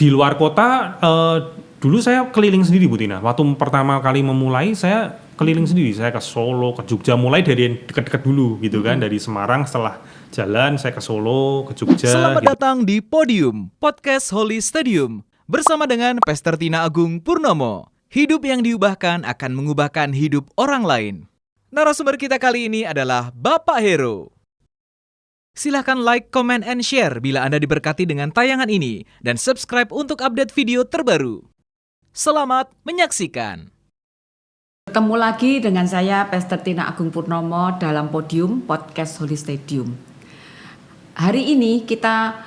Di luar kota, dulu saya keliling sendiri Bu Tina. Waktu pertama kali memulai saya keliling sendiri. Saya ke Solo, ke Jogja, mulai dari yang dekat-dekat dulu gitu kan. Dari Semarang, setelah jalan saya ke Solo, ke Jogja. Selamat gitu. datang di Podium, Podcast Holy Stadium. Bersama dengan Pastor Tina Agung Purnomo. Hidup yang diubahkan akan mengubahkan hidup orang lain. Narasumber kita kali ini adalah Bapak Hero. Silahkan like, comment, and share bila Anda diberkati dengan tayangan ini. Dan subscribe untuk update video terbaru. Selamat menyaksikan. Bertemu lagi dengan saya Pastor Tina Agung Purnomo dalam Podium Podcast Holy Stadium. Hari ini kita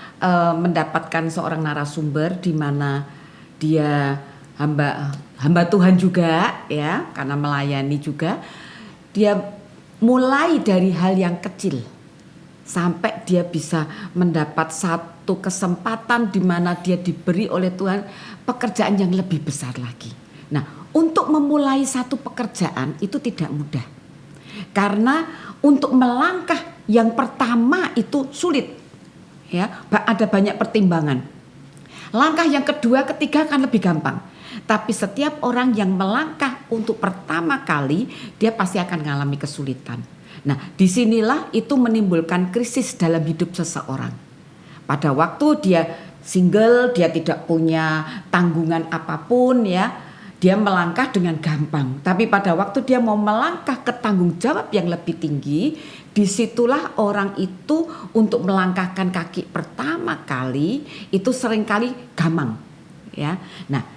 mendapatkan seorang narasumber di mana dia hamba Tuhan juga ya, karena melayani juga. Dia mulai dari hal yang kecil sampai dia bisa mendapat satu kesempatan di mana dia diberi oleh Tuhan pekerjaan yang lebih besar lagi. Nah, untuk memulai satu pekerjaan itu tidak mudah. Karena untuk melangkah yang pertama itu sulit. Ya, ada banyak pertimbangan. Langkah yang kedua, ketiga akan lebih gampang. Tapi setiap orang yang melangkah untuk pertama kali, dia pasti akan mengalami kesulitan. Nah, disinilah itu menimbulkan krisis dalam hidup seseorang. Pada waktu dia single, dia tidak punya tanggungan apapun ya, dia melangkah dengan gampang. Tapi pada waktu dia mau melangkah ke tanggung jawab yang lebih tinggi, disitulah orang itu untuk melangkahkan kaki pertama kali itu seringkali gamang. Ya, nah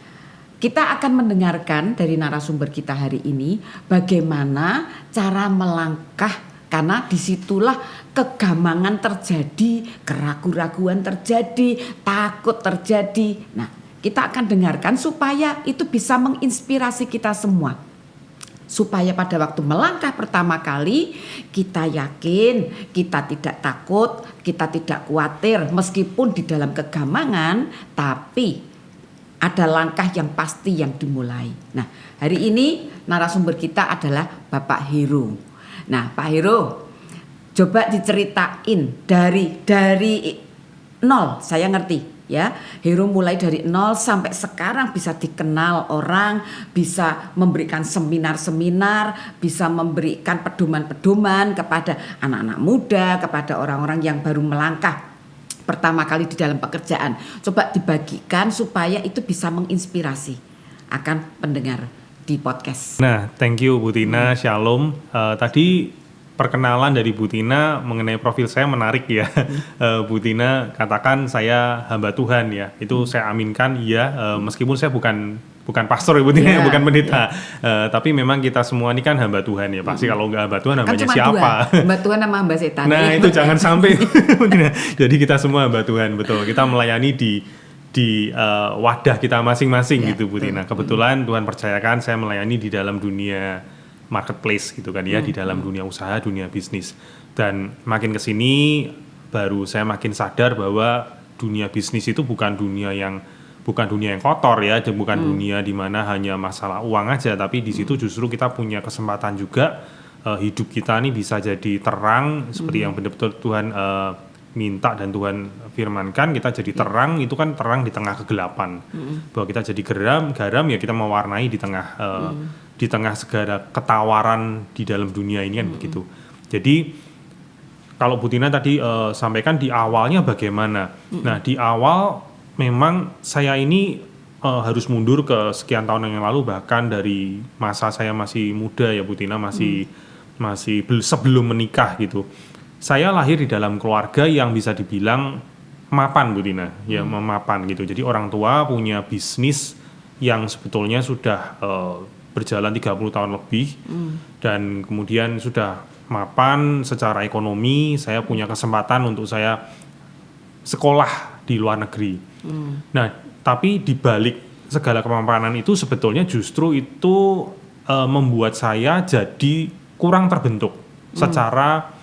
kita akan mendengarkan dari narasumber kita hari ini bagaimana cara melangkah, karena disitulah kegamangan terjadi, keraguan-raguan terjadi, takut terjadi. Nah, kita akan dengarkan supaya itu bisa menginspirasi kita semua. Supaya pada waktu melangkah pertama kali kita yakin, kita tidak takut, kita tidak khawatir meskipun di dalam kegamangan, tapi ada langkah yang pasti yang dimulai. Nah, hari ini narasumber kita adalah Bapak Hero. Nah, Pak Hero, coba diceritain dari nol. Saya ngerti ya, Hero mulai dari nol sampai sekarang bisa dikenal orang, bisa memberikan seminar-seminar, bisa memberikan pedoman-pedoman kepada anak-anak muda, kepada orang-orang yang baru melangkah pertama kali di dalam pekerjaan. Coba dibagikan supaya itu bisa menginspirasi akan pendengar di podcast. Nah, thank you Bu Tina, Shalom. Tadi perkenalan dari Bu Tina mengenai profil saya menarik ya. Bu Tina katakan saya hamba Tuhan ya. Itu saya aminkan ya, meskipun saya bukan pastor ya Bu Tina, bukan pendeta. Tapi memang kita semua ini kan hamba Tuhan ya. Pasti kalau nggak hamba Tuhan hambanya siapa? Hamba Tuhan sama hamba setan. Nah itu jangan sampai. Jadi kita semua hamba Tuhan, betul. Kita melayani di wadah kita masing-masing gitu Bu Tina. Kebetulan Tuhan percayakan saya melayani di dalam dunia marketplace gitu kan ya, di dalam dunia usaha, dunia bisnis. Dan makin kesini baru saya makin sadar bahwa dunia bisnis itu bukan dunia yang kotor ya, bukan dunia di mana hanya masalah uang aja, tapi di situ justru kita punya kesempatan juga hidup kita ini bisa jadi terang seperti yang benar-benar Tuhan minta dan Tuhan firmankan, kita jadi terang. Itu kan terang di tengah kegelapan. Bahwa kita jadi garam ya kita mewarnai di tengah segala ketawaran di dalam dunia ini kan begitu. Jadi kalau Bu Tina tadi sampaikan di awalnya bagaimana. Nah, di awal memang saya ini harus mundur ke sekian tahun yang lalu, bahkan dari masa saya masih muda ya Bu Tina, masih sebelum menikah gitu. Saya lahir di dalam keluarga yang bisa dibilang mapan Bu Tina, ya memapan gitu. Jadi orang tua punya bisnis yang sebetulnya sudah berjalan 30 tahun lebih, dan kemudian sudah mapan secara ekonomi. Saya punya kesempatan untuk saya sekolah di luar negeri. Nah, tapi di balik segala kemapanan itu sebetulnya justru itu membuat saya jadi kurang terbentuk secara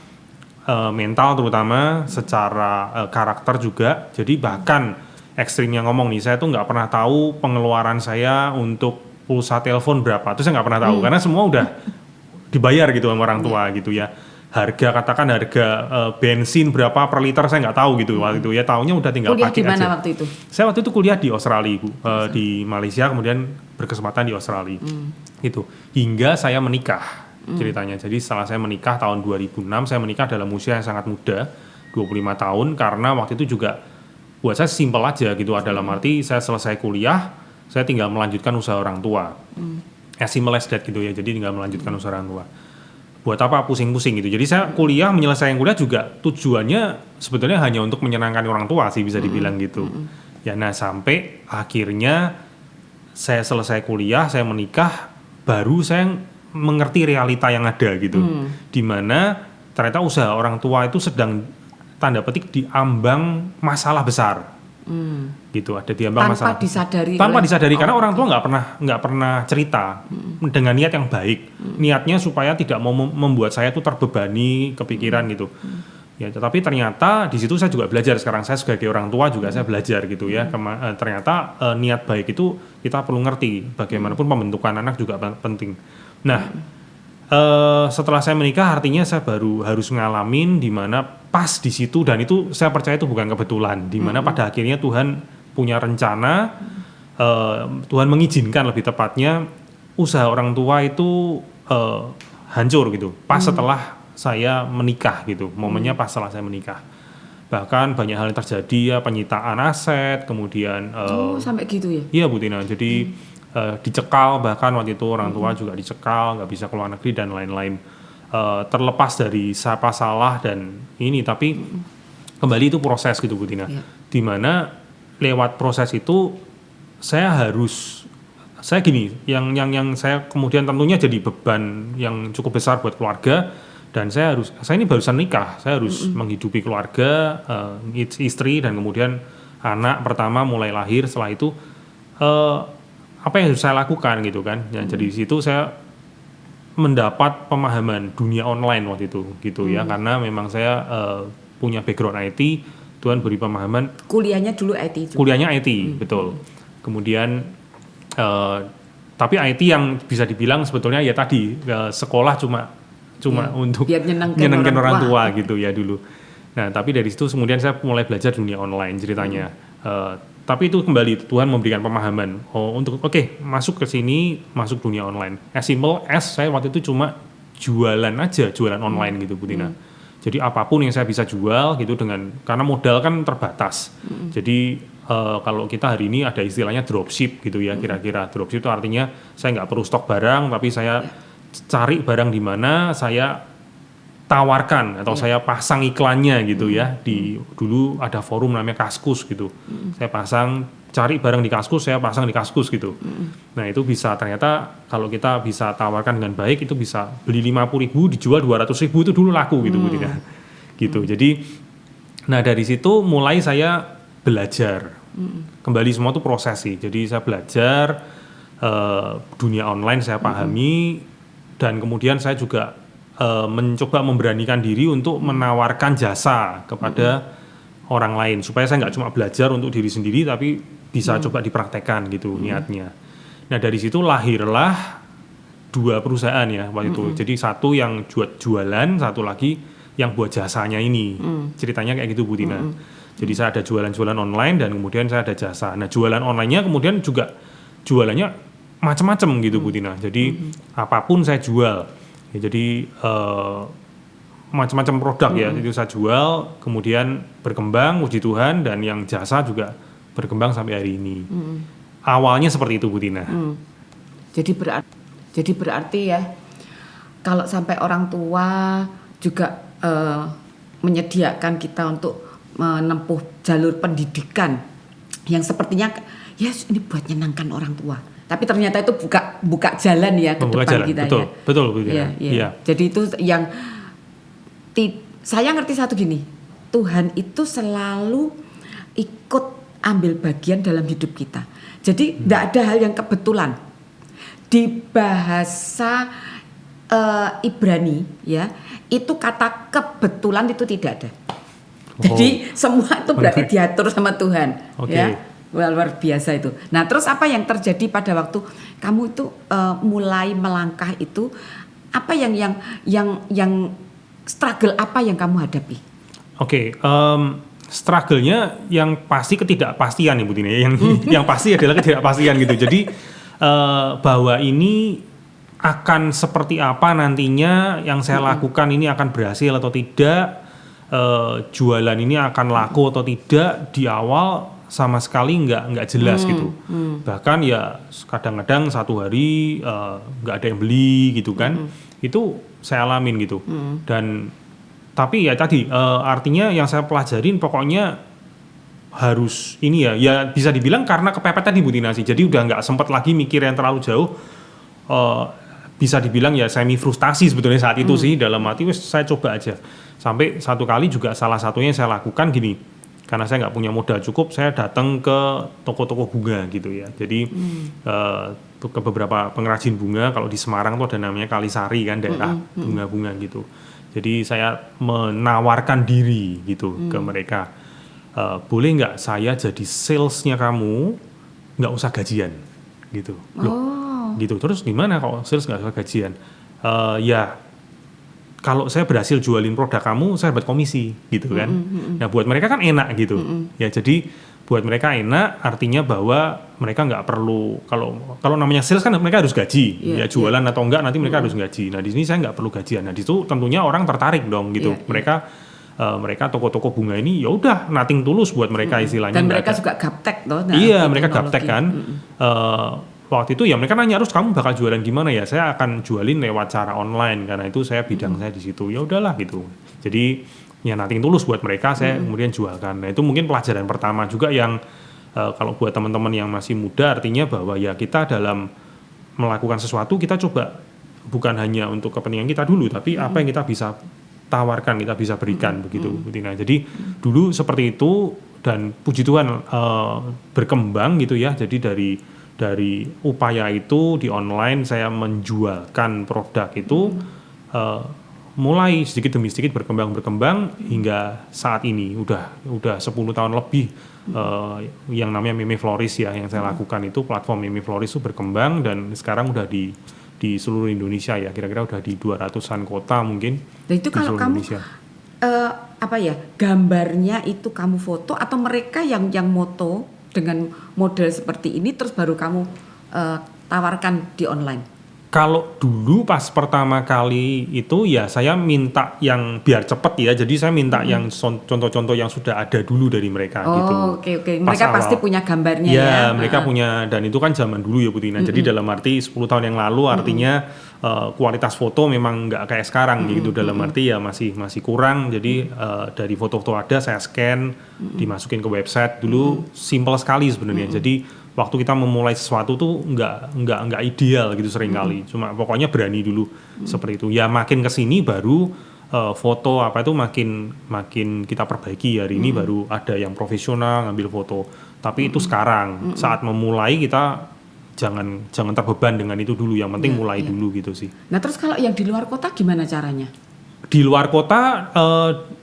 mental, terutama secara karakter juga. Jadi bahkan ekstrimnya ngomong nih, saya tuh nggak pernah tahu pengeluaran saya untuk pulsa telepon berapa. Itu saya nggak pernah tahu karena semua udah dibayar gitu sama orang tua gitu ya. katakan harga bensin berapa per liter saya nggak tahu gitu waktu itu ya, taunya udah tinggal Kuliah pakai di mana aja. waktu itu? Saya waktu itu kuliah di Australia Bu, di Malaysia kemudian berkesempatan di Australia gitu hingga saya menikah ceritanya. Jadi setelah saya menikah tahun 2006, saya menikah dalam usia yang sangat muda 25 tahun karena waktu itu juga buat saya simpel aja gitu, dalam arti saya selesai kuliah saya tinggal melanjutkan usaha orang tua, as simple as that gitu ya, jadi tinggal melanjutkan usaha orang tua. Buat apa pusing-pusing gitu. Jadi saya kuliah, menyelesaikan kuliah juga tujuannya sebetulnya hanya untuk menyenangkan orang tua sih bisa dibilang gitu. Ya nah sampai akhirnya saya selesai kuliah, saya menikah, baru saya mengerti realita yang ada gitu. Dimana ternyata usaha orang tua itu sedang tanda petik diambang masalah besar. Gitu, ada diambang masalah tanpa disadari karena orang tua nggak pernah cerita dengan niat yang baik, niatnya supaya tidak mau membuat saya tuh terbebani kepikiran gitu ya. Tetapi ternyata di situ saya juga belajar, sekarang saya sebagai orang tua juga saya belajar gitu ya. Ternyata niat baik itu kita perlu ngerti, bagaimanapun pembentukan anak juga penting. Nah setelah saya menikah artinya saya baru harus ngalamin di mana pas di situ, dan itu saya percaya itu bukan kebetulan, di mana pada akhirnya Tuhan punya rencana, Tuhan mengizinkan lebih tepatnya usaha orang tua itu hancur gitu pas setelah saya menikah gitu, momennya pas setelah saya menikah. Bahkan banyak hal yang terjadi ya, penyitaan aset, kemudian sampai gitu ya? Iya Bu Tina, jadi dicekal, bahkan waktu itu orang tua juga dicekal, nggak bisa keluar negeri dan lain-lain. Terlepas dari siapa salah dan ini, tapi kembali itu proses gitu Bu Tina. Dimana lewat proses itu saya gini, yang saya kemudian tentunya jadi beban yang cukup besar buat keluarga, dan saya ini barusan nikah, saya harus menghidupi keluarga, istri dan kemudian anak pertama mulai lahir. Setelah itu apa yang harus saya lakukan gitu kan. Ya, jadi di situ saya mendapat pemahaman dunia online waktu itu gitu ya, karena memang saya punya background IT, Tuhan beri pemahaman. Kuliahnya dulu IT juga. Kuliahnya IT, betul. Kemudian tapi IT yang bisa dibilang sebetulnya ya tadi sekolah cuma untuk nyenengin orang tua gitu ya dulu. Nah, tapi dari situ kemudian saya mulai belajar dunia online ceritanya. Tapi itu kembali Tuhan memberikan pemahaman untuk masuk ke sini, masuk dunia online. As simple as saya waktu itu cuma jualan online gitu Bu Tina. Jadi apapun yang saya bisa jual gitu, karena modal kan terbatas. Jadi kalau kita hari ini ada istilahnya dropship gitu ya, kira-kira dropship itu artinya saya nggak perlu stok barang, tapi saya cari barang di mana, saya tawarkan atau saya pasang iklannya gitu ya. Dulu ada forum namanya Kaskus gitu. Saya pasang, cari barang di Kaskus, saya pasang di Kaskus gitu. Nah, itu bisa, ternyata kalau kita bisa tawarkan dengan baik itu bisa beli 50.000 dijual 200.000, itu dulu laku gitu Bu Tina. Gitu. Jadi nah dari situ mulai saya belajar. Kembali semua itu proses sih. Jadi saya belajar dunia online, saya pahami, dan kemudian saya juga mencoba memberanikan diri untuk menawarkan jasa kepada orang lain, supaya saya nggak cuma belajar untuk diri sendiri tapi bisa coba dipraktekkan gitu niatnya. Nah dari situ lahirlah 2 perusahaan ya waktu itu. Jadi satu yang jualan, satu lagi yang buat jasanya ini. Ceritanya kayak gitu Bu Tina. Jadi saya ada jualan online dan kemudian saya ada jasa. Nah jualan online-nya kemudian juga jualannya macam-macam gitu Bu Tina. Jadi apapun saya jual. Ya, jadi macam-macam produk ya itu saya jual, kemudian berkembang, puji Tuhan, dan yang jasa juga berkembang sampai hari ini. Awalnya seperti itu Bu Tina. Jadi berarti ya, kalau sampai orang tua juga menyediakan kita untuk menempuh jalur pendidikan yang sepertinya ya ini buat nyenangkan orang tua. Tapi ternyata itu buka jalan ya ke depan jalan. Kita ya. Betul, ya. Iya. Jadi itu yang saya ngerti satu gini, Tuhan itu selalu ikut ambil bagian dalam hidup kita. Jadi tidak ada hal yang kebetulan. Di bahasa Ibrani ya, itu kata kebetulan itu tidak ada. Jadi semua itu berarti diatur sama Tuhan. Ya. Luar biasa itu. Nah, terus apa yang terjadi pada waktu kamu itu mulai melangkah itu? Apa yang struggle apa yang kamu hadapi? Oke, struggle-nya yang pasti ketidakpastian Ibu Tina. Yang pasti adalah ketidakpastian gitu. Jadi bahwa ini akan seperti apa nantinya, yang saya lakukan ini akan berhasil atau tidak, jualan ini akan laku atau tidak, di awal sama sekali nggak jelas gitu. Bahkan ya kadang-kadang satu hari nggak ada yang beli gitu kan. Itu saya alamin gitu. Dan tapi ya tadi artinya yang saya pelajarin pokoknya harus ini ya bisa dibilang karena kepepet tadi Bu Tina sih. Jadi udah nggak sempat lagi mikir yang terlalu jauh. Bisa dibilang ya semi frustasi sebetulnya saat itu sih, dalam hati saya coba aja. Sampai satu kali juga salah satunya saya lakukan gini, karena saya nggak punya modal cukup, saya datang ke toko-toko bunga gitu ya. Jadi ke beberapa pengrajin bunga, kalau di Semarang tuh ada namanya Kalisari kan, daerah bunga-bunga gitu. Jadi saya menawarkan diri gitu ke mereka, boleh nggak saya jadi salesnya kamu, nggak usah gajian gitu. Loh, gitu. Terus gimana kalau sales nggak usah gajian? Ya kalau saya berhasil jualin produk kamu, saya dapat komisi gitu kan. Nah buat mereka kan enak gitu. Ya jadi buat mereka enak, artinya bahwa mereka nggak perlu, kalau namanya sales kan mereka harus gaji. Ya jualan atau enggak nanti mereka harus gaji. Nah di sini saya nggak perlu gajian. Nah di situ tentunya orang tertarik dong gitu. Mereka toko-toko bunga ini ya udah nothing tulus buat mereka istilahnya. Dan mereka juga gaptek toh. Iya mereka gaptek kan. Waktu itu ya mereka nanya, harus kamu bakal jualan gimana ya? Saya akan jualin lewat cara online karena itu saya bidang saya di situ. Ya udahlah gitu. Jadi ya nothing tulus buat mereka, saya kemudian jualkan. Nah itu mungkin pelajaran pertama juga yang kalau buat teman-teman yang masih muda, artinya bahwa ya kita dalam melakukan sesuatu kita coba bukan hanya untuk kepentingan kita dulu, tapi apa yang kita bisa tawarkan, kita bisa berikan begitu. Nah jadi dulu seperti itu dan puji Tuhan berkembang gitu ya. Jadi dari upaya itu di online saya menjualkan produk itu mulai sedikit demi sedikit berkembang hingga saat ini udah 10 tahun lebih yang namanya Meme Floris ya yang saya lakukan itu, platform Meme Floris itu berkembang dan sekarang udah di seluruh Indonesia ya, kira-kira udah di 200-an kota mungkin. Dan itu kalau kamu gambarnya itu kamu foto atau mereka yang moto dengan model seperti ini terus baru kamu tawarkan di online? Kalau dulu pas pertama kali itu ya saya minta yang biar cepet ya, jadi saya minta yang contoh-contoh yang sudah ada dulu dari mereka gitu. Oke. Mereka pasti punya gambarnya ya. Ya, mereka punya, dan itu kan zaman dulu ya Bu Tina. Jadi dalam arti 10 tahun yang lalu artinya kualitas foto memang nggak kayak sekarang gitu. Dalam arti ya masih kurang. Jadi dari foto-foto ada saya scan, dimasukin ke website dulu, simple sekali sebenarnya. Jadi waktu kita memulai sesuatu tuh nggak ideal gitu seringkali. Cuma pokoknya berani dulu seperti itu. Ya makin kesini baru foto apa itu makin kita perbaiki. Hari ini baru ada yang profesional ngambil foto. Tapi itu sekarang saat memulai kita jangan terbeban dengan itu dulu. Yang penting mulai dulu gitu sih. Nah terus kalau yang di luar kota gimana caranya? Di luar kota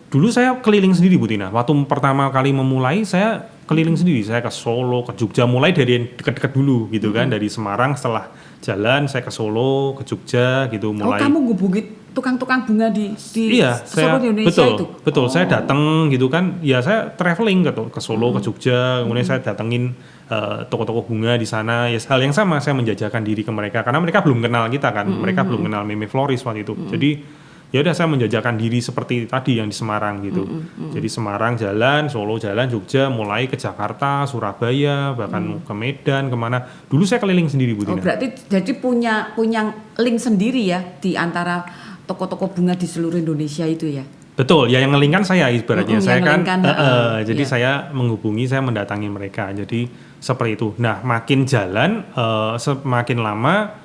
dulu saya keliling sendiri Bu Tina. Waktu pertama kali memulai saya keliling sendiri, saya ke Solo, ke Jogja, mulai dari yang dekat-dekat dulu gitu kan, dari Semarang, setelah jalan saya ke Solo, ke Jogja gitu mulai. Oh kamu ngubungi tukang-tukang bunga di iya, Solo di Indonesia itu? Betul, saya datang gitu kan, ya saya traveling ke Solo, ke Jogja, kemudian saya datengin toko-toko bunga di sana, ya hal yang sama, saya menjajakan diri ke mereka, karena mereka belum kenal kita kan, mereka belum kenal Meme Floris waktu itu, jadi ya udah saya menjajakan diri seperti tadi yang di Semarang gitu. Jadi Semarang jalan, Solo jalan, Jogja, mulai ke Jakarta, Surabaya, bahkan ke Medan, kemana. Dulu saya keliling sendiri Bu Tina. Oh berarti jadi punya link sendiri ya di antara toko-toko bunga di seluruh Indonesia itu ya? Betul, ya yang ngelingkan saya ibaratnya. Saya kan jadi ya. saya menghubungi, saya mendatangi mereka. Jadi seperti itu. Nah makin jalan, semakin lama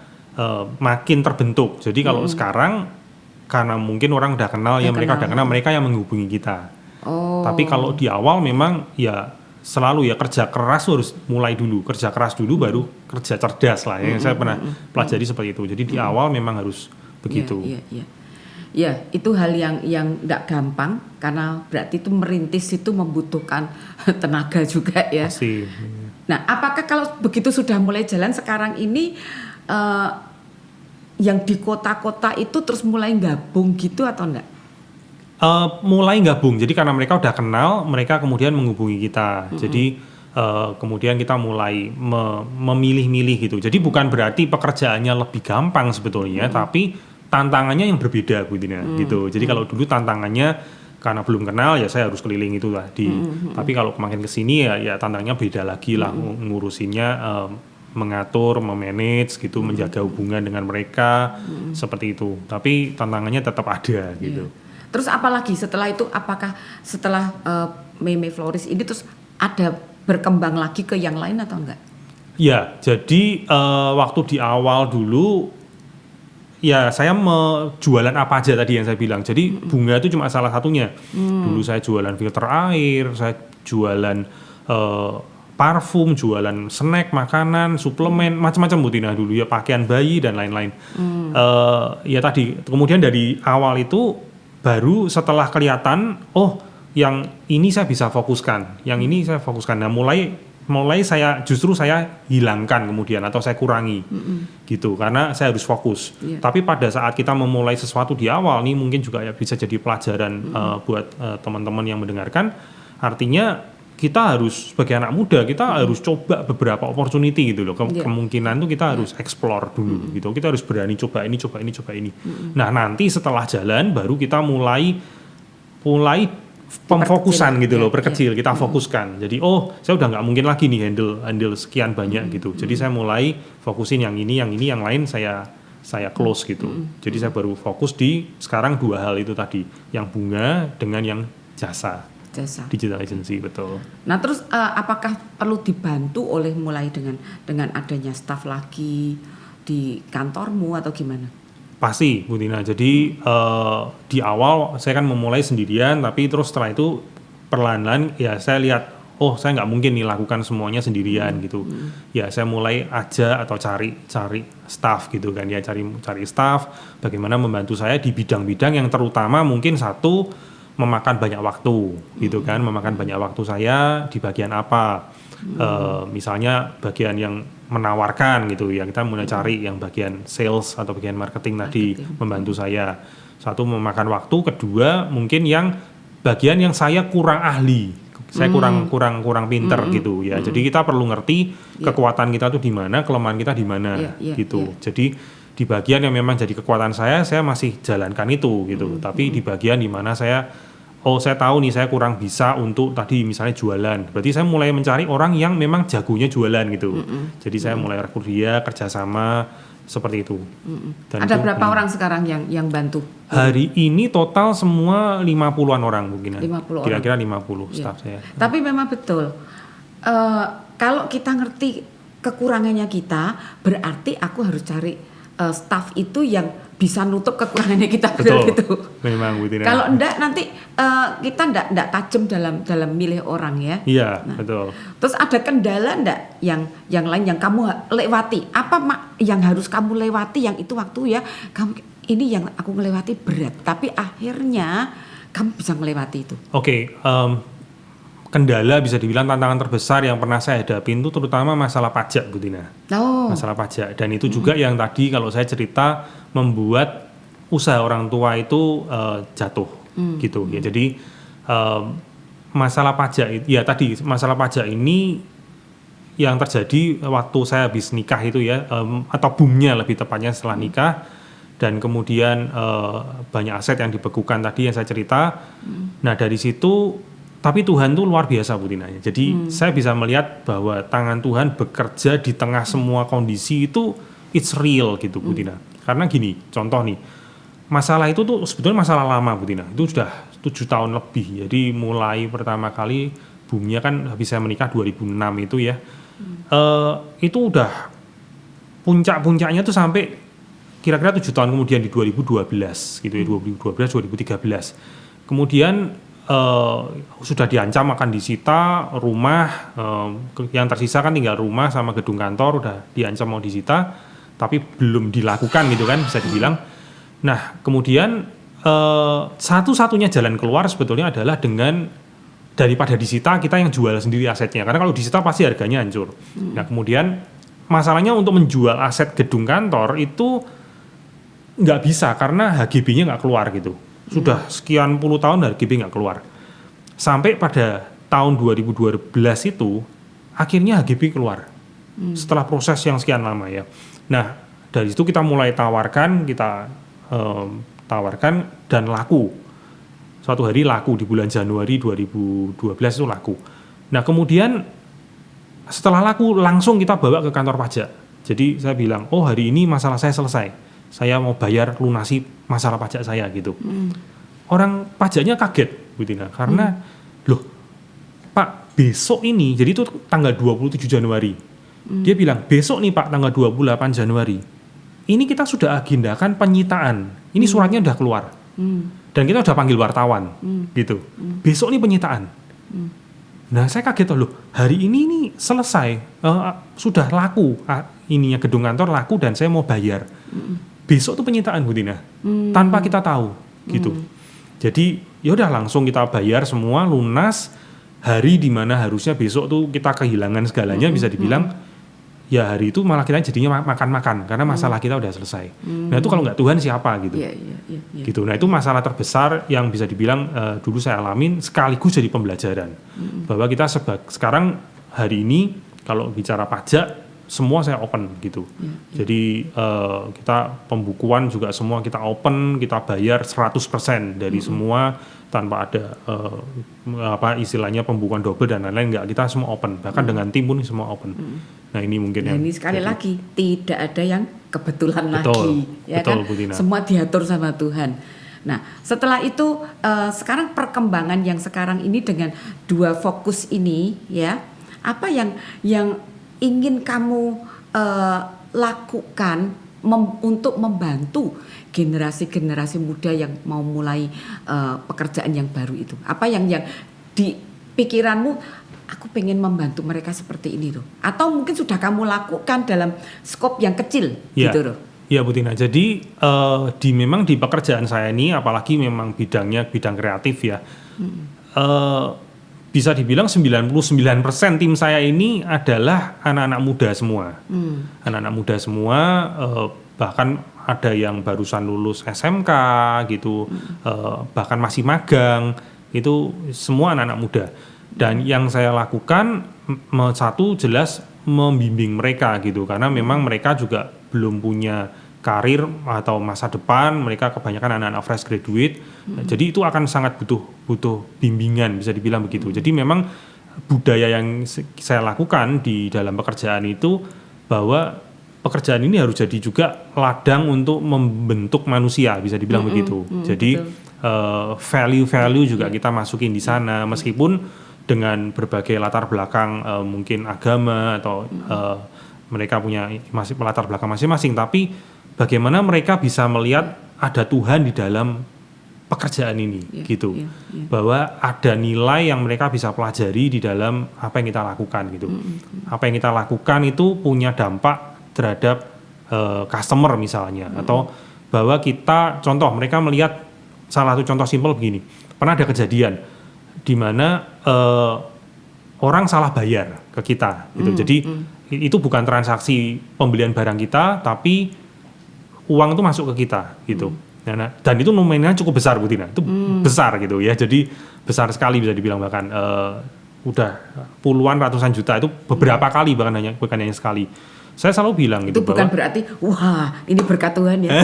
makin terbentuk. Jadi kalau sekarang karena mungkin orang udah kenal, mereka udah kenal, mereka yang menghubungi kita. Tapi kalau di awal memang ya selalu ya kerja keras harus mulai dulu, kerja keras dulu baru kerja cerdas lah. Yang saya pernah pelajari seperti itu. Jadi di awal memang harus begitu. Ya itu hal yang nggak gampang karena berarti itu merintis itu membutuhkan tenaga juga ya. Pasti. Nah apakah kalau begitu sudah mulai jalan sekarang ini yang di kota-kota itu terus mulai gabung gitu atau enggak? Mulai gabung. Jadi karena mereka udah kenal, mereka kemudian menghubungi kita. Jadi kemudian kita mulai memilih-milih gitu. Jadi bukan berarti pekerjaannya lebih gampang sebetulnya, tapi tantangannya yang berbeda Bu Tina gitu. Jadi kalau dulu tantangannya karena belum kenal ya saya harus keliling itu lah tapi kalau makin kesini ya tantangannya beda lagi lah ngurusinnya, mengatur, memanage gitu, menjaga hubungan dengan mereka seperti itu. Tapi tantangannya tetap ada gitu. Terus apalagi setelah itu, apakah setelah Meme Floris ini terus ada berkembang lagi ke yang lain atau enggak? Ya, jadi waktu di awal dulu ya saya jualan apa aja tadi yang saya bilang. Jadi bunga itu cuma salah satunya. Dulu saya jualan filter air, saya jualan parfum, jualan snack, makanan, suplemen, macam-macam Bu Tina dulu ya, pakaian bayi dan lain-lain. Ya tadi, kemudian dari awal itu baru setelah kelihatan, oh yang ini saya bisa fokuskan, yang ini saya fokuskan. Nah mulai saya hilangkan kemudian atau saya kurangi gitu karena saya harus fokus. Tapi pada saat kita memulai sesuatu di awal nih mungkin juga ya bisa jadi pelajaran buat teman-teman yang mendengarkan. Artinya kita harus sebagai anak muda kita harus coba beberapa opportunity gitu loh. Kemungkinan tuh kita harus explore dulu gitu. Kita harus berani coba ini. Nah, nanti setelah jalan baru kita mulai pemfokusan gitu loh, perkecil kita fokuskan. Jadi saya udah nggak mungkin lagi nih handle sekian banyak gitu. Jadi saya mulai fokusin yang ini, yang lain saya close gitu. Jadi saya baru fokus di sekarang 2 hal itu tadi, yang bunga dengan yang jasa. Digital agency, betul. Nah terus apakah perlu dibantu mulai dengan adanya staff lagi di kantormu atau gimana? Pasti Bu Tina. Jadi di awal saya kan memulai sendirian, tapi terus setelah itu perlahan-lahan ya saya lihat saya nggak mungkin nih lakukan semuanya sendirian gitu. Ya saya mulai aja atau cari staff gitu kan ya, cari staff bagaimana membantu saya di bidang-bidang yang terutama mungkin satu memakan banyak waktu gitu kan, memakan banyak waktu saya di bagian apa, misalnya bagian yang menawarkan gitu ya, kita mulai cari yang bagian sales atau bagian marketing tadi membantu saya. Satu memakan waktu, kedua mungkin yang bagian yang saya kurang ahli, saya kurang pinter gitu ya. Jadi kita perlu ngerti kekuatan kita tuh di mana, kelemahan kita di mana gitu. Jadi di bagian yang memang jadi kekuatan saya masih jalankan itu gitu. Tapi di bagian di mana saya tahu nih saya kurang bisa untuk tadi misalnya jualan. Berarti saya mulai mencari orang yang memang jagonya jualan gitu. Jadi saya mulai rekrut dia, kerjasama seperti itu. Dan ada berapa orang sekarang yang bantu? Hari ini total semua 50-an orang mungkin. 50 kira-kira 50 staff saya. Tapi memang betul. Kalau kita ngerti kekurangannya kita, berarti aku harus cari staff itu yang bisa nutup kekurangannya kita. Betul, gitu. Memang Bu Tina. Kalau enggak nanti kita enggak tajam dalam milih orang ya. Iya, betul. Terus ada kendala enggak yang lain yang kamu lewati? Apa yang harus kamu lewati yang itu waktu ya kamu ini yang aku melewati berat, tapi akhirnya kamu bisa melewati itu. Oke, kendala bisa dibilang tantangan terbesar yang pernah saya hadapin itu terutama masalah pajak Bu Tina. Masalah pajak, dan itu juga yang tadi kalau saya cerita membuat usaha orang tua itu jatuh gitu ya. Jadi masalah pajak masalah pajak ini yang terjadi waktu saya habis nikah itu ya, atau boomnya lebih tepatnya setelah nikah, dan kemudian banyak aset yang dibekukan tadi yang saya cerita. Nah dari situ tapi Tuhan tuh luar biasa Bu Tina. Jadi saya bisa melihat bahwa tangan Tuhan bekerja di tengah semua kondisi itu, it's real gitu Bu Tina. Karena gini, contoh nih, masalah itu tuh sebetulnya masalah lama Bu Tina. Itu sudah 7 tahun lebih. Jadi mulai pertama kali boomnya kan habis saya menikah 2006 itu ya. Itu udah puncak-puncaknya tuh sampai kira-kira 7 tahun kemudian di 2012 gitu ya, 2012, 2013. Kemudian sudah diancam akan disita rumah, yang tersisa kan tinggal rumah sama gedung kantor, udah diancam mau disita, tapi belum dilakukan gitu kan bisa dibilang. Nah kemudian satu-satunya jalan keluar sebetulnya adalah dengan daripada disita kita yang jual sendiri asetnya, karena kalau disita pasti harganya hancur. Nah kemudian masalahnya untuk menjual aset gedung kantor itu nggak bisa karena HGB-nya nggak keluar gitu. Sudah sekian puluh tahun HGB nggak keluar. Sampai pada tahun 2012 itu akhirnya HGB keluar. Setelah proses yang sekian lama ya. Nah, dari situ kita mulai tawarkan dan laku. Suatu hari laku di bulan Januari 2012 itu laku. Nah, kemudian setelah laku langsung kita bawa ke kantor pajak. Jadi saya bilang, oh hari ini masalah saya selesai. Saya mau bayar lunasi masalah pajak saya gitu. Orang pajaknya kaget, Bu Tina, karena loh Pak besok ini, jadi itu tanggal 27 Januari. Dia bilang besok nih Pak tanggal 28 Januari. Ini kita sudah agendakan penyitaan. Ini suratnya udah keluar. Dan kita udah panggil wartawan gitu. Besok nih penyitaan. Nah saya kaget loh, hari ini nih selesai, sudah laku, ininya gedung kantor laku dan saya mau bayar. Besok tuh penyitaan Bu Tina, tanpa kita tahu gitu. Jadi yaudah langsung kita bayar semua lunas, hari dimana harusnya besok tuh kita kehilangan segalanya bisa dibilang, ya hari itu malah kita jadinya makan-makan karena masalah kita udah selesai. Nah itu kalau nggak Tuhan siapa gitu. Gitu. Nah itu masalah terbesar yang bisa dibilang dulu saya alamin sekaligus jadi pembelajaran bahwa kita sekarang hari ini kalau bicara pajak semua saya open gitu. Jadi kita pembukuan juga semua kita open, kita bayar 100% dari semua tanpa ada istilahnya pembukuan double dan lain-lain, enggak, kita semua open. Bahkan dengan tim pun semua open. Nah, ini mungkin yang ini sekali lagi tidak ada yang kebetulan betul, lagi, ya betul, kan? Bu Tina. Semua diatur sama Tuhan. Nah, setelah itu sekarang perkembangan yang sekarang ini dengan dua fokus ini, ya, apa yang ingin kamu lakukan untuk membantu generasi-generasi muda yang mau mulai pekerjaan yang baru itu? Apa yang di pikiranmu, aku pengen membantu mereka seperti ini loh? Atau mungkin sudah kamu lakukan dalam skop yang kecil gitu loh? Ya Bu Tina, jadi memang di pekerjaan saya ini, apalagi memang bidangnya bidang kreatif ya, bisa dibilang 99% tim saya ini adalah anak-anak muda semua. Anak-anak muda semua, bahkan ada yang barusan lulus SMK gitu, bahkan masih magang, itu semua anak-anak muda. Dan yang saya lakukan, satu jelas membimbing mereka gitu, karena memang mereka juga belum punya karir atau masa depan, mereka kebanyakan anak-anak fresh graduate. Jadi itu akan sangat butuh bimbingan, bisa dibilang begitu. Jadi memang budaya yang saya lakukan di dalam pekerjaan itu bahwa pekerjaan ini harus jadi juga ladang untuk membentuk manusia, bisa dibilang begitu. Jadi value-value juga kita masukin di sana, meskipun dengan berbagai latar belakang mungkin agama atau mereka punya latar belakang masing-masing, tapi bagaimana mereka bisa melihat ada Tuhan di dalam pekerjaan ini, gitu. Bahwa ada nilai yang mereka bisa pelajari di dalam apa yang kita lakukan, gitu. Apa yang kita lakukan itu punya dampak terhadap customer misalnya, atau bahwa kita, contoh mereka melihat salah satu contoh simpel begini, pernah ada kejadian di mana orang salah bayar ke kita, gitu. Jadi itu bukan transaksi pembelian barang kita, tapi uang itu masuk ke kita gitu. Nah, dan itu nominalnya cukup besar Bu Tina. Itu besar gitu ya. Jadi besar sekali bisa dibilang, bahkan udah puluhan ratusan juta, itu beberapa kali, bukan hanya sekali. Saya selalu bilang gitu. Itu bukan berarti wah, ini berkat Tuhan ya.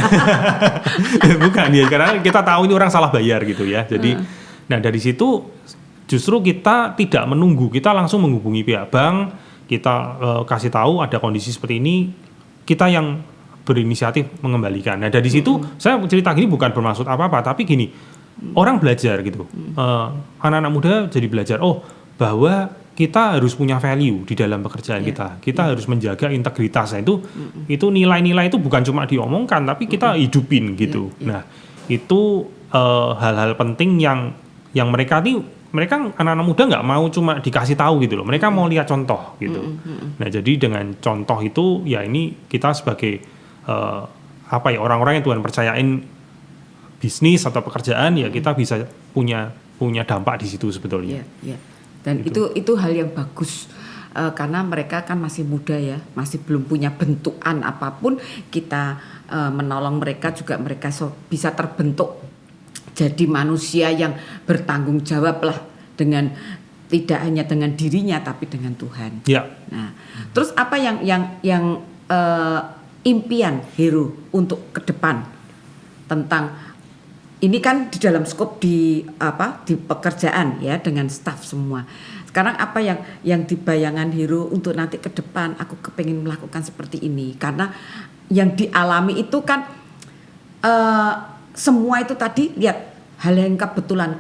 Bukan ya, karena kita tahu ini orang salah bayar gitu ya. Jadi nah dari situ justru kita tidak menunggu, kita langsung menghubungi pihak bank, kita kasih tahu ada kondisi seperti ini, kita yang berinisiatif mengembalikan. Nah dari situ saya cerita gini bukan bermaksud apa-apa, tapi gini, orang belajar gitu, anak-anak muda jadi belajar, oh bahwa kita harus punya value di dalam pekerjaan kita harus menjaga integritas. Nah, itu nilai-nilai itu bukan cuma diomongkan, tapi kita hidupin gitu. Nah itu hal-hal penting yang mereka anak-anak muda nggak mau cuma dikasih tahu gitu loh, mereka mau lihat contoh gitu. Nah jadi dengan contoh itu ya ini kita sebagai orang-orang yang Tuhan percayain bisnis atau pekerjaan, ya kita bisa punya dampak di situ sebetulnya. Dan itu hal yang bagus karena mereka kan masih muda ya, masih belum punya bentukan apapun. Kita menolong mereka juga, mereka bisa terbentuk jadi manusia yang bertanggung jawab lah, dengan tidak hanya dengan dirinya tapi dengan Tuhan. Ya. Nah, terus apa yang impian Heru untuk ke depan tentang ini kan di dalam skop di pekerjaan ya, dengan staf semua. Sekarang apa yang dibayangan Heru untuk nanti ke depan, aku kepengin melakukan seperti ini, karena yang dialami itu kan semua itu tadi lihat hal yang kebetulan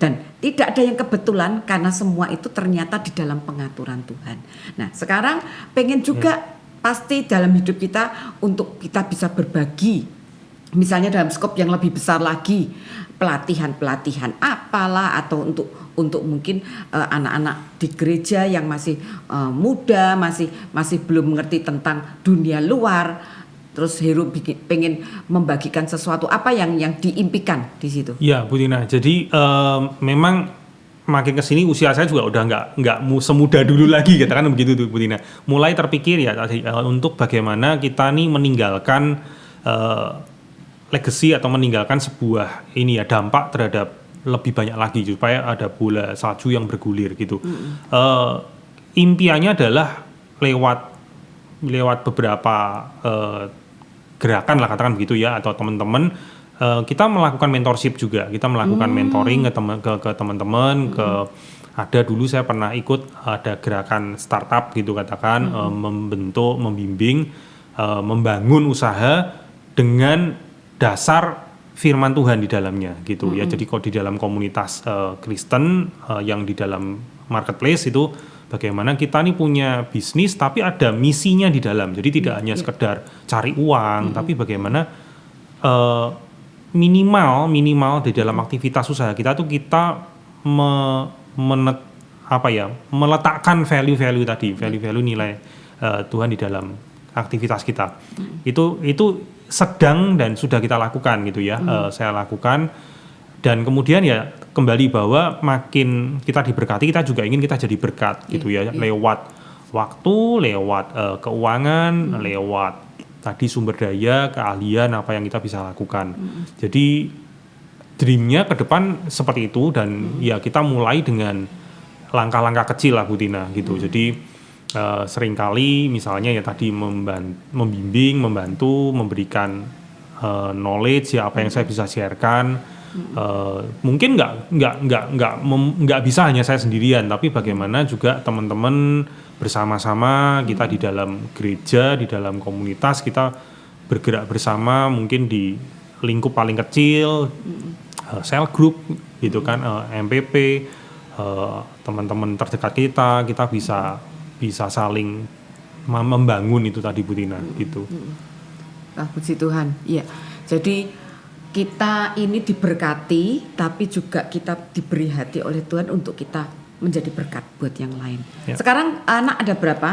dan tidak ada yang kebetulan karena semua itu ternyata di dalam pengaturan Tuhan. Nah, sekarang pengen juga pasti dalam hidup kita untuk kita bisa berbagi, misalnya dalam skop yang lebih besar lagi, pelatihan apalah, atau untuk mungkin anak-anak di gereja yang masih muda, masih belum mengerti tentang dunia luar. Terus Heru pengen membagikan sesuatu apa yang diimpikan di situ. Ya, Bu Tina. Jadi memang makin kesini usia saya juga udah nggak semuda dulu lagi, katakan begitu tuh Bu Tina. Mulai terpikir ya tadi untuk bagaimana kita nih meninggalkan legacy atau meninggalkan sebuah dampak terhadap lebih banyak lagi supaya ada bola salju yang bergulir gitu. Impiannya adalah lewat beberapa gerakan lah, katakan begitu ya, atau teman-teman kita melakukan mentorship juga, kita melakukan mentoring ke teman-teman, ada dulu saya pernah ikut ada gerakan startup gitu, katakan membentuk, membimbing, membangun usaha dengan dasar firman Tuhan di dalamnya gitu ya. Jadi kalau di dalam komunitas Kristen yang di dalam marketplace itu, bagaimana kita nih punya bisnis tapi ada misinya di dalam. Jadi tidak hanya sekedar cari uang, tapi bagaimana minimal di dalam aktivitas usaha kita tuh kita meletakkan value tadi, value nilai Tuhan di dalam aktivitas kita. Itu sedang dan sudah kita lakukan gitu ya. Saya lakukan, dan kemudian ya kembali bahwa makin kita diberkati, kita juga ingin kita jadi berkat gitu ya, lewat waktu, lewat keuangan, lewat tadi sumber daya, keahlian apa yang kita bisa lakukan. Jadi dreamnya ke depan seperti itu, dan ya kita mulai dengan langkah-langkah kecil lah Bu Tina gitu. Jadi seringkali misalnya ya tadi membimbing, membantu, memberikan knowledge ya, apa yang saya bisa sharekan. Mungkin nggak bisa hanya saya sendirian, tapi bagaimana juga teman-teman bersama-sama kita di dalam gereja, di dalam komunitas kita bergerak bersama, mungkin di lingkup paling kecil, cell group gitu kan, MPP, teman-teman terdekat kita bisa saling membangun itu tadi Bu Tina gitu. Puji Tuhan. Iya. Jadi kita ini diberkati, tapi juga kita diberi hati oleh Tuhan untuk kita menjadi berkat buat yang lain. Ya. Sekarang anak ada berapa?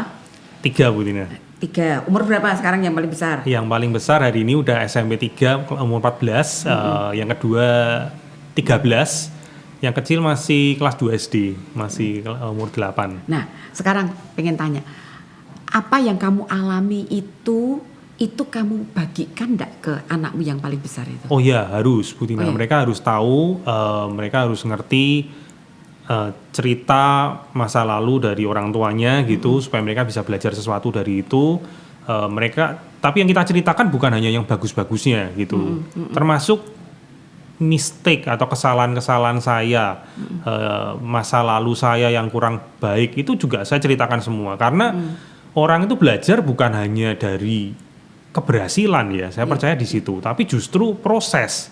3 Bu Tina. 3. Umur berapa sekarang yang paling besar? Yang paling besar hari ini udah SMP 3, umur 14. Yang kedua 13. Yang kecil masih kelas 2 SD, masih umur 8. Nah, sekarang pengen tanya, apa yang kamu alami itu kamu bagikan enggak ke anakmu yang paling besar itu? Oh ya, harus Bu Tina. Mereka harus tahu, mereka harus ngerti cerita masa lalu dari orang tuanya gitu, supaya mereka bisa belajar sesuatu dari itu. Tapi yang kita ceritakan bukan hanya yang bagus-bagusnya gitu, termasuk mistake atau kesalahan-kesalahan saya, masa lalu saya yang kurang baik itu juga saya ceritakan semua, karena orang itu belajar bukan hanya dari keberhasilan ya, saya percaya di situ, tapi justru proses.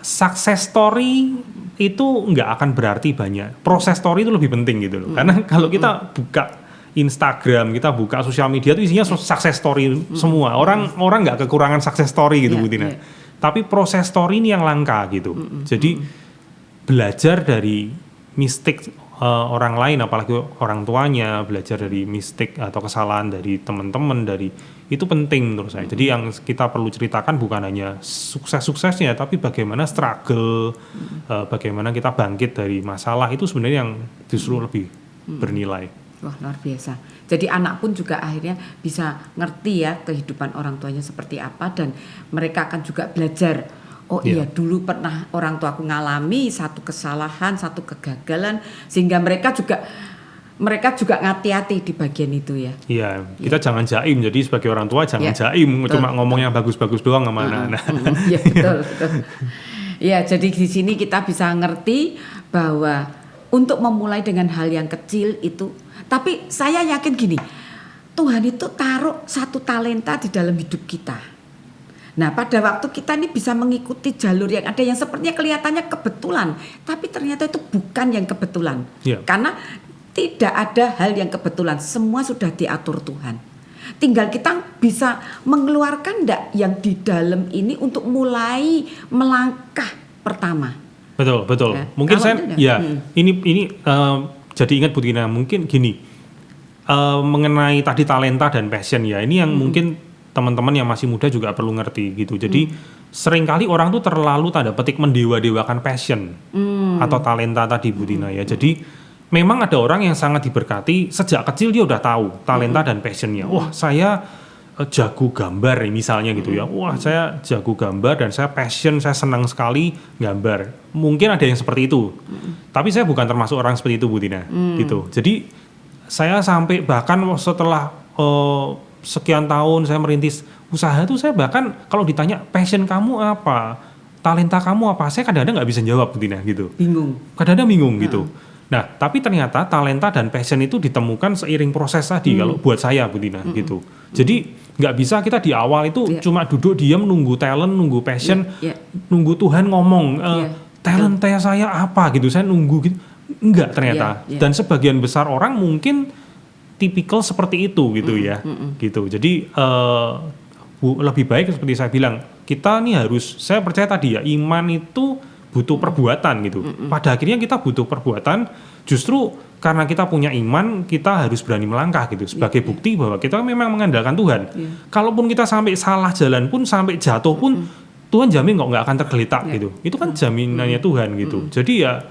Success story itu nggak akan berarti banyak, proses story itu lebih penting gitu loh. Karena kalau kita buka Instagram, kita buka sosial media itu isinya success story semua. Orang nggak kekurangan success story gitu Bu Tina. Tapi proses story ini yang langka gitu. Jadi belajar dari mistake orang lain, apalagi orang tuanya, belajar dari mistake atau kesalahan dari teman-teman, itu penting menurut saya. Jadi yang kita perlu ceritakan bukan hanya sukses-suksesnya, tapi bagaimana struggle, bagaimana kita bangkit dari masalah, itu sebenarnya yang justru lebih bernilai. Wah, luar biasa. Jadi anak pun juga akhirnya bisa ngerti ya kehidupan orang tuanya seperti apa, dan mereka akan juga belajar, Oh iya, dulu pernah orang tua aku ngalami satu kesalahan, satu kegagalan, sehingga mereka juga hati-hati di bagian itu ya. Iya, kita jangan jaim. Jadi sebagai orang tua jangan jaim, cuma ngomong yang bagus-bagus doang sama anak-anak. Iya betul. Ya, jadi di sini kita bisa ngerti bahwa untuk memulai dengan hal yang kecil itu, tapi saya yakin gini, Tuhan itu taruh satu talenta di dalam hidup kita. Nah, pada waktu kita ini bisa mengikuti jalur yang ada yang sepertinya kelihatannya kebetulan, tapi ternyata itu bukan yang kebetulan. Karena tidak ada hal yang kebetulan, semua sudah diatur Tuhan. Tinggal kita bisa mengeluarkan enggak yang di dalam ini untuk mulai melangkah pertama. Betul. Ya, mungkin saya ini jadi ingat Bu Tina, mungkin gini. Mengenai tadi talenta dan passion ya, ini yang mungkin teman-teman yang masih muda juga perlu ngerti gitu. Jadi seringkali orang tuh terlalu tanda petik mendewa-dewakan passion atau talenta tadi Bu Tina ya. Jadi memang ada orang yang sangat diberkati sejak kecil dia udah tahu talenta dan passionnya. Wah, saya jago gambar misalnya gitu ya. Wah, saya jago gambar dan saya passion, saya senang sekali gambar. Mungkin ada yang seperti itu. Tapi saya bukan termasuk orang seperti itu Bu Tina gitu. Jadi saya sampai bahkan setelah sekian tahun saya merintis usaha tuh, saya bahkan kalau ditanya passion kamu apa, talenta kamu apa, saya kadang-kadang nggak bisa jawab Bu Tina gitu. Kadang-kadang bingung gitu. Nah, tapi ternyata talenta dan passion itu ditemukan seiring proses tadi kalau buat saya Bu Tina gitu. Jadi nggak bisa kita di awal itu cuma duduk diam nunggu talent, nunggu passion, nunggu Tuhan ngomong talenta saya apa gitu, saya nunggu gitu. Enggak ternyata. Dan sebagian besar orang mungkin tipikal seperti itu gitu ya. Gitu. Jadi lebih baik seperti saya bilang, kita nih harus, saya percaya tadi ya, iman itu butuh perbuatan gitu. Pada akhirnya kita butuh perbuatan, justru karena kita punya iman, kita harus berani melangkah gitu. Sebagai bukti bahwa kita memang mengandalkan Tuhan. Kalaupun kita sampai salah jalan pun, sampai jatuh pun, Tuhan jamin kok nggak akan tergeletak gitu. Itu kan jaminannya Tuhan gitu. Jadi ya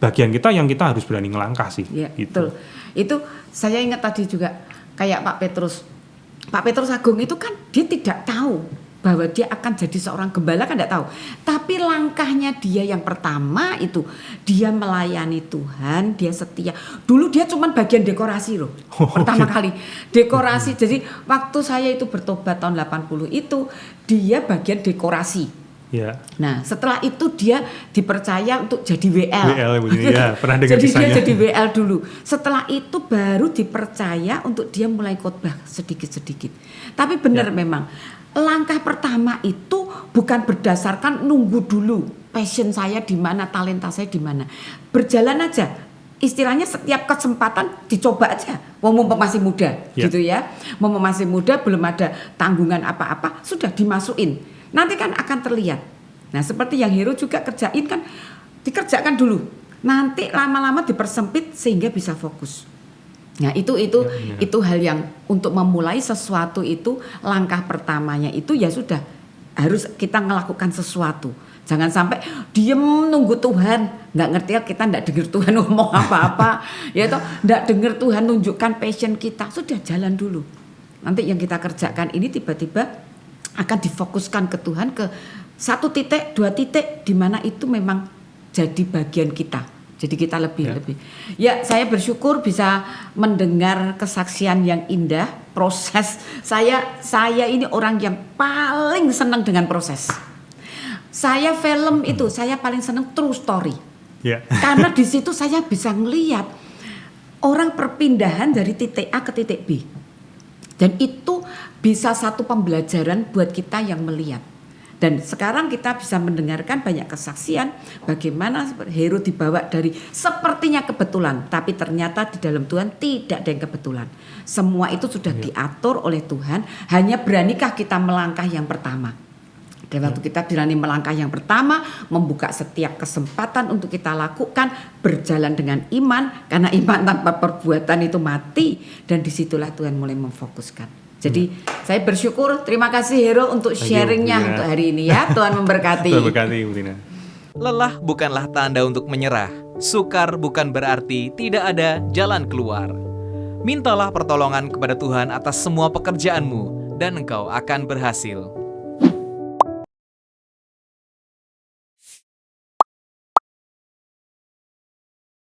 bagian kita yang kita harus berani ngelangkah sih. Gitu. Betul. Itu saya ingat tadi juga kayak Pak Petrus Agung itu kan dia tidak tahu bahwa dia akan jadi seorang gembala, kan tidak tahu. Tapi langkahnya dia yang pertama itu dia melayani Tuhan, dia setia. Dulu dia cuma bagian dekorasi loh. Pertama kali dekorasi. Jadi waktu saya itu bertobat tahun 80 itu dia bagian dekorasi. Nah, setelah itu dia dipercaya untuk jadi WL. Pernah dengar jadi kisahnya. Dia jadi WL dulu. Setelah itu baru dipercaya untuk dia mulai khotbah sedikit-sedikit. Tapi benar memang langkah pertama itu bukan berdasarkan nunggu dulu passion saya di mana, talenta saya di mana. Berjalan aja. Istilahnya setiap kesempatan dicoba aja. Mumpung masih muda gitu ya. Mumpung masih muda, belum ada tanggungan apa-apa, sudah dimasukin. Nanti kan akan terlihat. Nah, seperti yang Hero juga kerjain kan, dikerjakan dulu. Nanti lama-lama dipersempit sehingga bisa fokus. Nah, itu hal yang untuk memulai sesuatu itu langkah pertamanya itu ya sudah harus kita melakukan sesuatu. Jangan sampai diem nunggu Tuhan, nggak ngerti ya, kita nggak dengar Tuhan ngomong apa-apa, ya toh nggak dengar Tuhan nunjukkan passion kita, sudah jalan dulu. Nanti yang kita kerjakan ini tiba-tiba akan difokuskan ke Tuhan ke 1 titik, 2 titik di mana itu memang jadi bagian kita. Jadi kita lebih. Ya, saya bersyukur bisa mendengar kesaksian yang indah. Proses saya ini orang yang paling senang dengan proses. Saya film itu saya paling senang true story. Karena di situ saya bisa ngelihat orang perpindahan dari titik A ke titik B. Dan itu bisa satu pembelajaran buat kita yang melihat. Dan sekarang kita bisa mendengarkan banyak kesaksian bagaimana Hero dibawa dari sepertinya kebetulan, tapi ternyata di dalam Tuhan tidak ada yang kebetulan. Semua itu sudah diatur oleh Tuhan, hanya beranikah kita melangkah yang pertama. Dan waktu kita berani melangkah yang pertama, membuka setiap kesempatan untuk kita lakukan, berjalan dengan iman, karena iman tanpa perbuatan itu mati, dan disitulah Tuhan mulai memfokuskan. Jadi saya bersyukur, terima kasih Hero untuk sharingnya untuk hari ini ya. Tuhan memberkati. Tuhan memberkati Bu Tina. Lelah bukanlah tanda untuk menyerah. Sukar bukan berarti tidak ada jalan keluar. Mintalah pertolongan kepada Tuhan atas semua pekerjaanmu dan engkau akan berhasil.